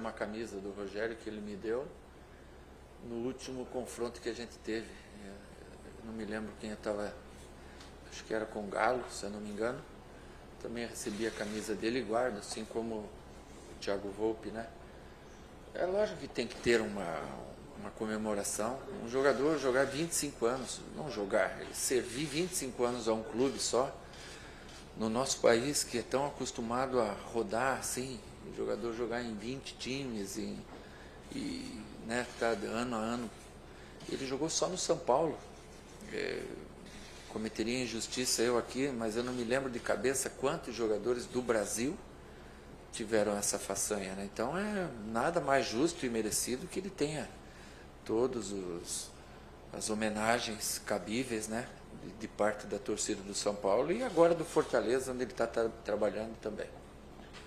uma camisa do Rogério que ele me deu no último confronto que a gente teve. Eu não me lembro quem estava, acho que era com o Galo, se eu não me engano. Também recebi a camisa dele e guardo, assim como o Thiago Volpe, né? É lógico que tem que ter uma comemoração. Um jogador jogar 25 anos, não jogar, ele servir 25 anos a um clube só, no nosso país que é tão acostumado a rodar assim, o jogador jogar em 20 times e né, tá ano a ano. Ele jogou só no São Paulo. Cometeria injustiça eu aqui, mas eu não me lembro de cabeça quantos jogadores do Brasil tiveram essa façanha, né? Então é nada mais justo e merecido que ele tenha todos as homenagens cabíveis, né? De parte da torcida do São Paulo e agora do Fortaleza, onde ele está trabalhando também.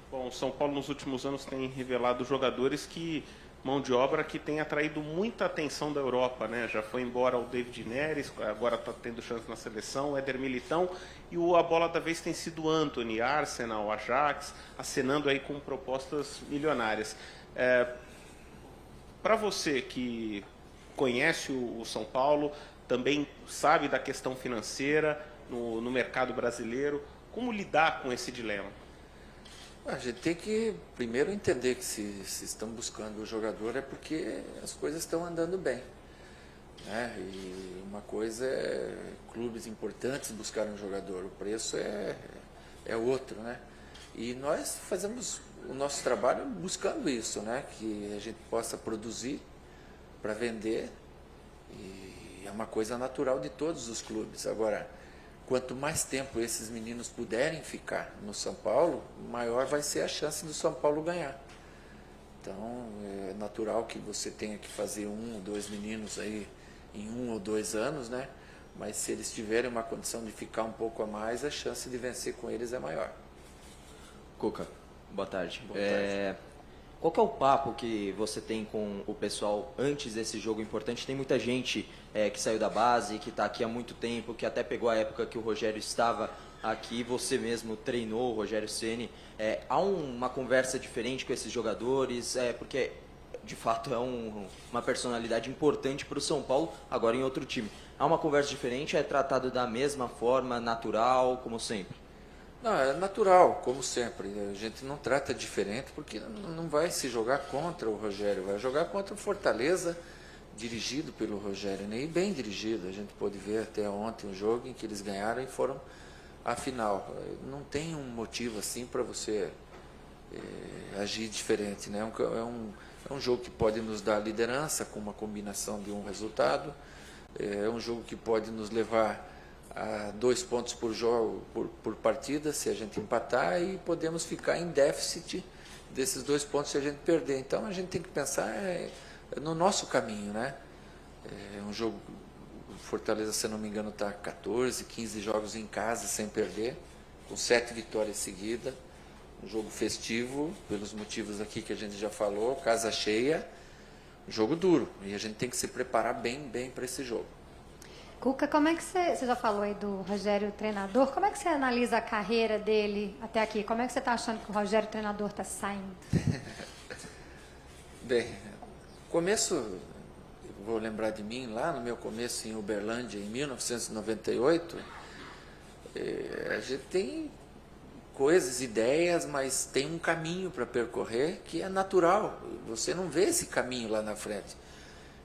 Bom, o São Paulo nos últimos anos tem revelado jogadores que mão de obra que tem atraído muita atenção da Europa, né? Já foi embora o David Neres, agora está tendo chance na seleção, o Éder Militão, e a bola da vez tem sido o Antony, Arsenal, Ajax, acenando aí com propostas milionárias. Para você que conhece o São Paulo, também sabe da questão financeira no mercado brasileiro, como lidar com esse dilema? A gente tem que primeiro entender que se estão buscando o jogador é porque as coisas estão andando bem, né? E uma coisa é clubes importantes buscarem um jogador, o preço é outro, né? E nós fazemos o nosso trabalho buscando isso, né? Que a gente possa produzir para vender, e é uma coisa natural de todos os clubes. Agora, quanto mais tempo esses meninos puderem ficar no São Paulo, maior vai ser a chance do São Paulo ganhar. Então, é natural que você tenha que fazer 1 ou 2 meninos aí em 1 ou 2 anos, né? Mas se eles tiverem uma condição de ficar um pouco a mais, a chance de vencer com eles é maior. Cuca, boa tarde. Boa tarde. Qual que é o papo que você tem com o pessoal antes desse jogo importante? Tem muita gente que saiu da base, que está aqui há muito tempo, que até pegou a época que o Rogério estava aqui, você mesmo treinou o Rogério Ceni. Há uma conversa diferente com esses jogadores? Porque, de fato, é uma personalidade importante para o São Paulo, agora em outro time. Há uma conversa diferente? É tratado da mesma forma, natural, como sempre? Não, é natural, como sempre. A gente não trata diferente porque não vai se jogar contra o Rogério, vai jogar contra o Fortaleza, dirigido pelo Rogério, né? E bem dirigido. A gente pôde ver até ontem um jogo em que eles ganharam e foram à final. Não tem um motivo assim para você agir diferente, né? É um jogo que pode nos dar liderança com uma combinação de um resultado, é um jogo que pode nos levar a 2 pontos por jogo, por partida, se a gente empatar, e podemos ficar em déficit desses 2 pontos se a gente perder. Então a gente tem que pensar no nosso caminho, né? É um jogo, o Fortaleza, se não me engano, está 14, 15 jogos em casa sem perder, com 7 vitórias seguidas, um jogo festivo, pelos motivos aqui que a gente já falou, casa cheia, um jogo duro, e a gente tem que se preparar bem para esse jogo. Cuca, como é que você já falou aí do Rogério treinador, como é que você analisa a carreira dele até aqui? Como é que você está achando que o Rogério treinador está saindo? Bem, começo, vou lembrar de mim, lá no meu começo em Uberlândia, em 1998, a gente tem coisas, ideias, mas tem um caminho para percorrer que é natural, você não vê esse caminho lá na frente.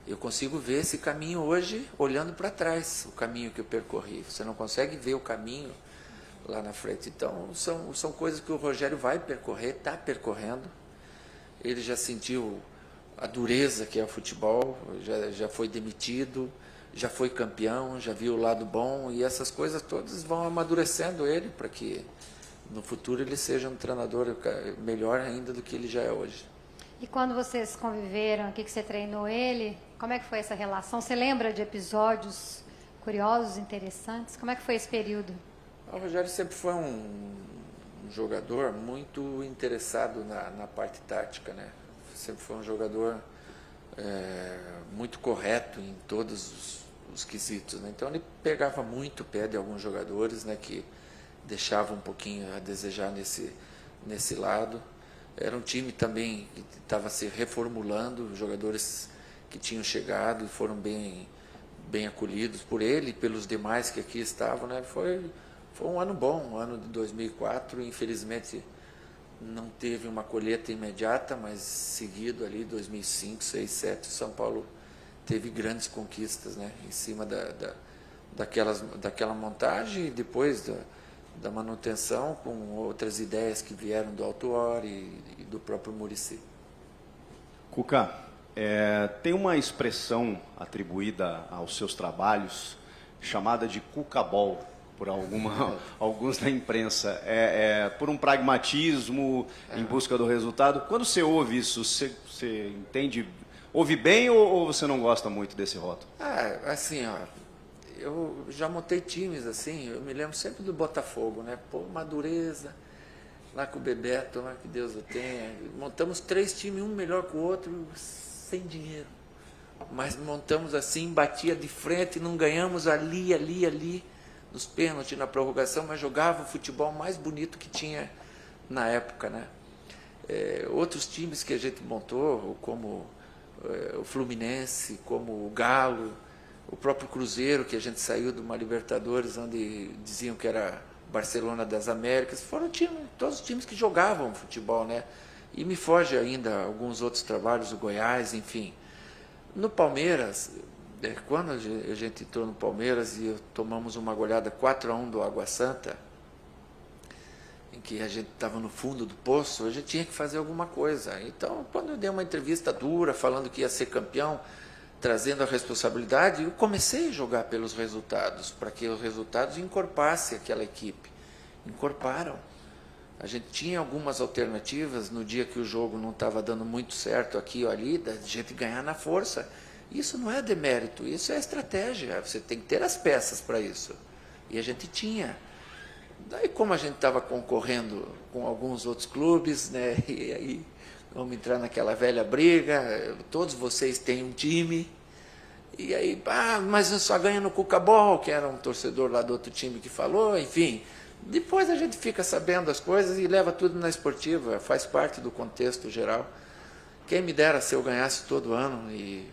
Eu consigo ver esse caminho hoje olhando para trás, o caminho que eu percorri. Você não consegue ver o caminho lá na frente. Então, são coisas que o Rogério vai percorrer, está percorrendo. Ele já sentiu a dureza que é o futebol, já foi demitido, já foi campeão, já viu o lado bom, e essas coisas todas vão amadurecendo ele para que no futuro ele seja um treinador melhor ainda do que ele já é hoje. E quando vocês conviveram aqui, que você treinou ele, como é que foi essa relação? Você lembra de episódios curiosos, interessantes? Como é que foi esse período? O Rogério sempre foi um jogador muito interessado na parte tática, né? Sempre foi um jogador muito correto em todos os quesitos, né? Então ele pegava muito o pé de alguns jogadores, né, que deixavam um pouquinho a desejar nesse lado. Era um time também que estava se reformulando, jogadores que tinham chegado e foram bem acolhidos por ele e pelos demais que aqui estavam, né? Foi um ano bom, um ano de 2004. Infelizmente não teve uma colheita imediata, mas seguido ali 2005, 2006, 2007, o São Paulo teve grandes conquistas, né? Em cima daquela montagem e depois da manutenção, com outras ideias que vieram do Autuori e do próprio Muricy. Cuca, tem uma expressão atribuída aos seus trabalhos chamada de cucabol por alguns da imprensa, por um pragmatismo em busca do resultado. Quando você ouve isso, você entende, ouve bem ou você não gosta muito desse rótulo? Assim, ó, eu já montei times assim, eu me lembro sempre do Botafogo, né? Pô, Madureza, lá com o Bebeto, lá que Deus o tenha. Montamos 3 times, um melhor que o outro, sem dinheiro. Mas montamos assim, batia de frente, não ganhamos ali, nos pênaltis, na prorrogação, mas jogava o futebol mais bonito que tinha na época, né? Outros times que a gente montou, como o Fluminense, como o Galo, o próprio Cruzeiro, que a gente saiu de uma Libertadores, onde diziam que era Barcelona das Américas, foram todos os times que jogavam futebol, né? E me foge ainda alguns outros trabalhos, o Goiás, enfim. No Palmeiras, quando a gente entrou no Palmeiras e tomamos uma goleada 4-1 do Água Santa, em que a gente estava no fundo do poço, a gente tinha que fazer alguma coisa. Então, quando eu dei uma entrevista dura, falando que ia ser campeão, trazendo a responsabilidade, eu comecei a jogar pelos resultados, para que os resultados encorpassem aquela equipe. Encorparam. A gente tinha algumas alternativas no dia que o jogo não estava dando muito certo aqui ou ali, da gente ganhar na força. Isso não é demérito, isso é estratégia. Você tem que ter as peças para isso. E a gente tinha. Daí, como a gente estava concorrendo com alguns outros clubes, né, e aí vamos entrar naquela velha briga, todos vocês têm um time, e aí, mas eu só ganho no Cucabol, que era um torcedor lá do outro time que falou, enfim. Depois a gente fica sabendo as coisas e leva tudo na esportiva, faz parte do contexto geral. Quem me dera se eu ganhasse todo ano e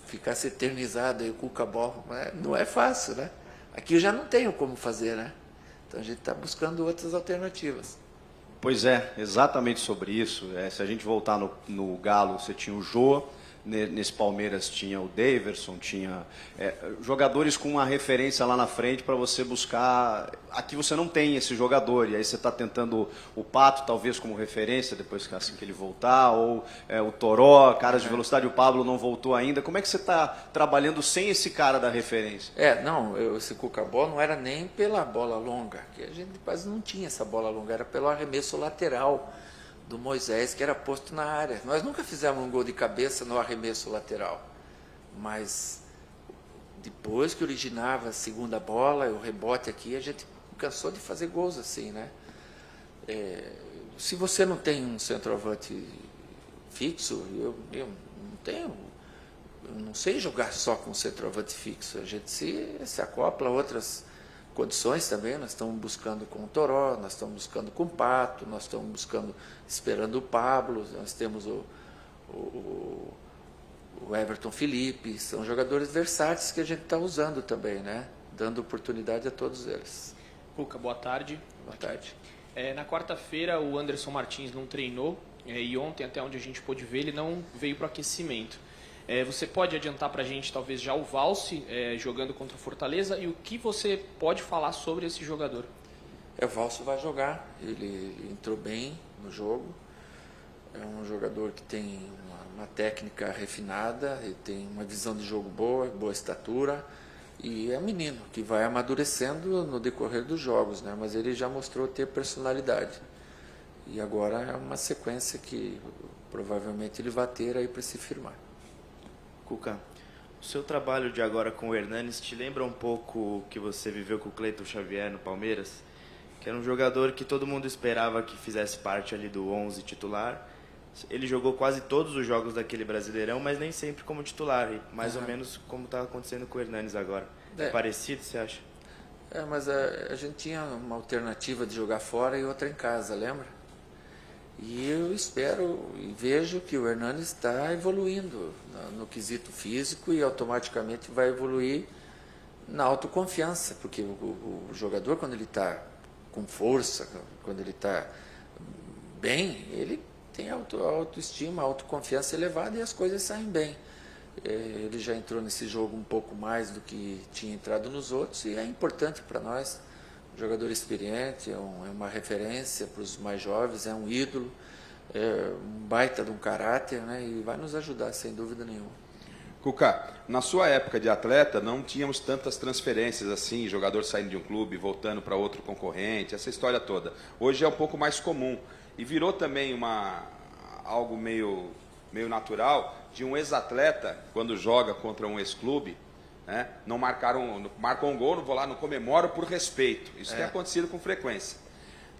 ficasse eternizado aí o Cucabol, não é fácil, né? Aqui eu já não tenho como fazer, né? Então a gente está buscando outras alternativas. Pois é, exatamente sobre isso. Se a gente voltar no Galo, você tinha o Jô, nesse Palmeiras tinha o Daverson, tinha jogadores com uma referência lá na frente para você buscar. Aqui você não tem esse jogador, e aí você está tentando o Pato, talvez como referência, depois assim que ele voltar, ou o Toró, caras de velocidade, o Pablo não voltou ainda. Como é que você está trabalhando sem esse cara da referência? Esse Cucabol não era nem pela bola longa, que a gente quase não tinha essa bola longa, era pelo arremesso lateral do Moisés, que era posto na área. Nós nunca fizemos um gol de cabeça no arremesso lateral, mas depois que originava a segunda bola, o rebote aqui, a gente cansou de fazer gols assim, né? Se você não tem um centroavante fixo, eu não tenho, eu não sei jogar só com centroavante fixo, a gente se acopla a outras condições também. Nós estamos buscando com o Toró, nós estamos buscando com o Pato, nós estamos esperando o Pablo, nós temos o Everton Felipe, são jogadores versáteis que a gente está usando também, né? Dando oportunidade a todos eles. Cuca, boa tarde. Boa tarde. Na quarta-feira o Anderson Martins não treinou, e ontem, até onde a gente pôde ver, ele não veio para o aquecimento. Você pode adiantar para a gente, talvez, já o Valse jogando contra o Fortaleza, e o que você pode falar sobre esse jogador? O Valse vai jogar, ele entrou bem no jogo, é um jogador que tem uma técnica refinada, ele tem uma visão de jogo boa estatura, e é um menino que vai amadurecendo no decorrer dos jogos, né? Mas ele já mostrou ter personalidade, e agora é uma sequência que provavelmente ele vai ter aí para se firmar. Cuca, o seu trabalho de agora com o Hernanes te lembra um pouco o que você viveu com o Cleiton Xavier no Palmeiras? Que era um jogador que todo mundo esperava que fizesse parte ali do 11 titular. Ele jogou quase todos os jogos daquele Brasileirão, mas nem sempre como titular. E mais ou menos como está acontecendo com o Hernanes agora. É parecido, você acha? Mas a gente tinha uma alternativa de jogar fora e outra em casa, lembra? E eu espero e vejo que o Hernanes está evoluindo no quesito físico e automaticamente vai evoluir na autoconfiança, porque o jogador, quando ele está com força, quando ele está bem, ele tem autoestima, autoconfiança elevada e as coisas saem bem. Ele já entrou nesse jogo um pouco mais do que tinha entrado nos outros e é importante para nós. Jogador experiente, é uma referência para os mais jovens, é um ídolo, é um baita de um caráter, né, e vai nos ajudar, sem dúvida nenhuma. Cuca, na sua época de atleta, não tínhamos tantas transferências assim, jogador saindo de um clube, voltando para outro concorrente, essa história toda. Hoje é um pouco mais comum e virou também algo meio natural de um ex-atleta, quando joga contra um ex-clube, né, marcam um gol, não vou lá, não comemoro por respeito. Isso tem acontecido com frequência.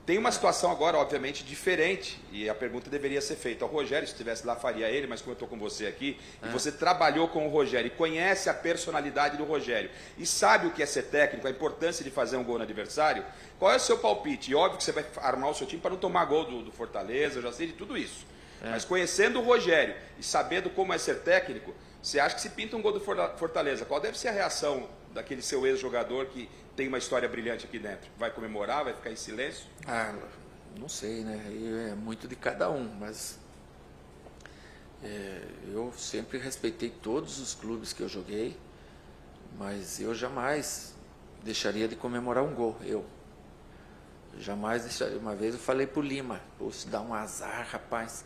Tem uma situação agora, obviamente, diferente, e a pergunta deveria ser feita ao Rogério, se estivesse lá faria ele, mas como eu estou com você aqui, e você trabalhou com o Rogério, e conhece a personalidade do Rogério, e sabe o que é ser técnico, a importância de fazer um gol no adversário, qual é o seu palpite? E óbvio que você vai armar o seu time para não tomar gol do Fortaleza, eu já sei de tudo isso. Mas conhecendo o Rogério e sabendo como é ser técnico, você acha que se pinta um gol do Fortaleza, qual deve ser a reação daquele seu ex-jogador que tem uma história brilhante aqui dentro? Vai comemorar, vai ficar em silêncio? Não sei, né? É muito de cada um, mas eu sempre respeitei todos os clubes que eu joguei, mas eu jamais deixaria de comemorar um gol, eu jamais deixaria. Uma vez eu falei pro Lima, pô, se dá um azar, rapaz.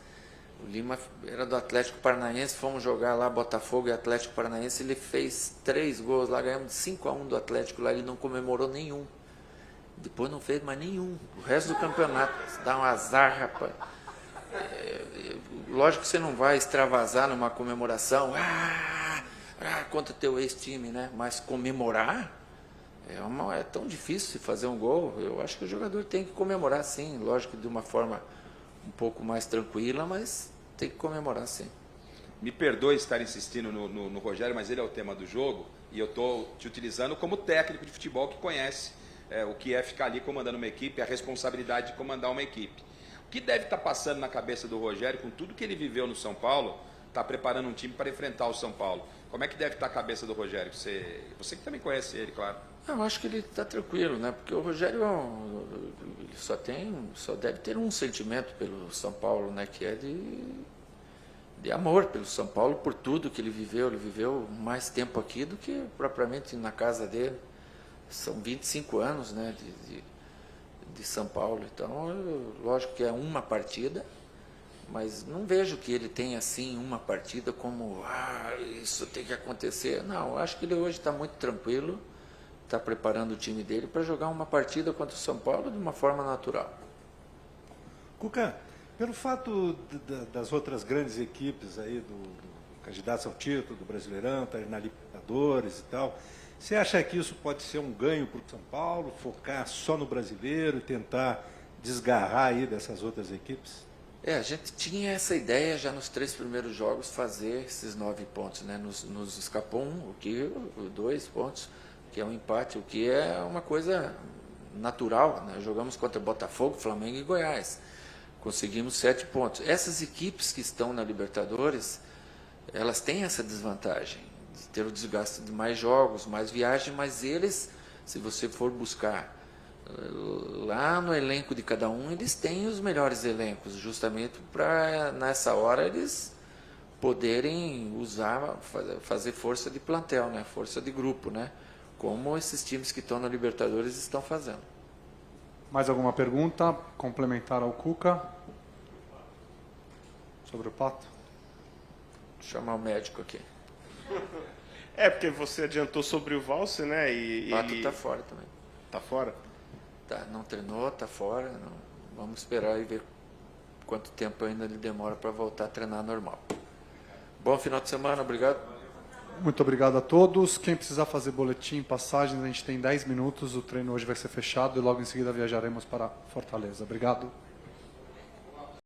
O Lima era do Atlético Paranaense, fomos jogar lá Botafogo e Atlético Paranaense, ele fez 3 gols lá, ganhamos de 5-1 do Atlético lá, ele não comemorou nenhum. Depois não fez mais nenhum. O resto do campeonato, dá um azar, rapaz. Lógico que você não vai extravasar numa comemoração, contra teu ex-time, né? Mas comemorar é tão difícil fazer um gol. Eu acho que o jogador tem que comemorar sim, lógico que de uma forma um pouco mais tranquila, mas tem que comemorar sim. Me perdoe estar insistindo no Rogério, mas ele é o tema do jogo e eu estou te utilizando como técnico de futebol que conhece o que é ficar ali comandando uma equipe, a responsabilidade de comandar uma equipe. O que deve estar passando na cabeça do Rogério, com tudo que ele viveu no São Paulo, está preparando um time para enfrentar o São Paulo. Como é que deve estar a cabeça do Rogério? Você que também conhece ele, claro. Eu acho que ele está tranquilo, né? Porque o Rogério ele só deve ter um sentimento pelo São Paulo, né? Que é de amor pelo São Paulo, por tudo que ele viveu. Ele viveu mais tempo aqui do que propriamente na casa dele. São 25 anos, né? De São Paulo. Então, lógico que é uma partida, mas não vejo que ele tenha assim uma partida como isso tem que acontecer. Não, acho que ele hoje está muito tranquilo. Está preparando o time dele para jogar uma partida contra o São Paulo de uma forma natural. Cuca, pelo fato das outras grandes equipes aí do candidatos ao título, do Brasileirão, tá na Libertadores e tal, você acha que isso pode ser um ganho para o São Paulo, focar só no brasileiro e tentar desgarrar aí dessas outras equipes? A gente tinha essa ideia já nos 3 primeiros jogos, fazer esses 9 pontos, né? Nos escapou 2 pontos, que é um empate, o que é uma coisa natural, né? Jogamos contra Botafogo, Flamengo e Goiás. Conseguimos 7 pontos. Essas equipes que estão na Libertadores, elas têm essa desvantagem de ter o desgaste de mais jogos, mais viagens, mas eles, se você for buscar lá no elenco de cada um, eles têm os melhores elencos, justamente para nessa hora eles poderem usar, fazer força de plantel, né? Força de grupo, né? Como esses times que estão na Libertadores estão fazendo. Mais alguma pergunta complementar ao Cuca? Sobre o Pato? Vou chamar o médico aqui. Porque você adiantou sobre o Valse, né? O Pato está fora também. Tá fora? Tá, não treinou, está fora. Vamos esperar e ver quanto tempo ainda ele demora para voltar a treinar normal. Bom final de semana, obrigado. Muito obrigado a todos. Quem precisar fazer boletim, passagens, a gente tem 10 minutos. O treino hoje vai ser fechado e logo em seguida viajaremos para Fortaleza. Obrigado.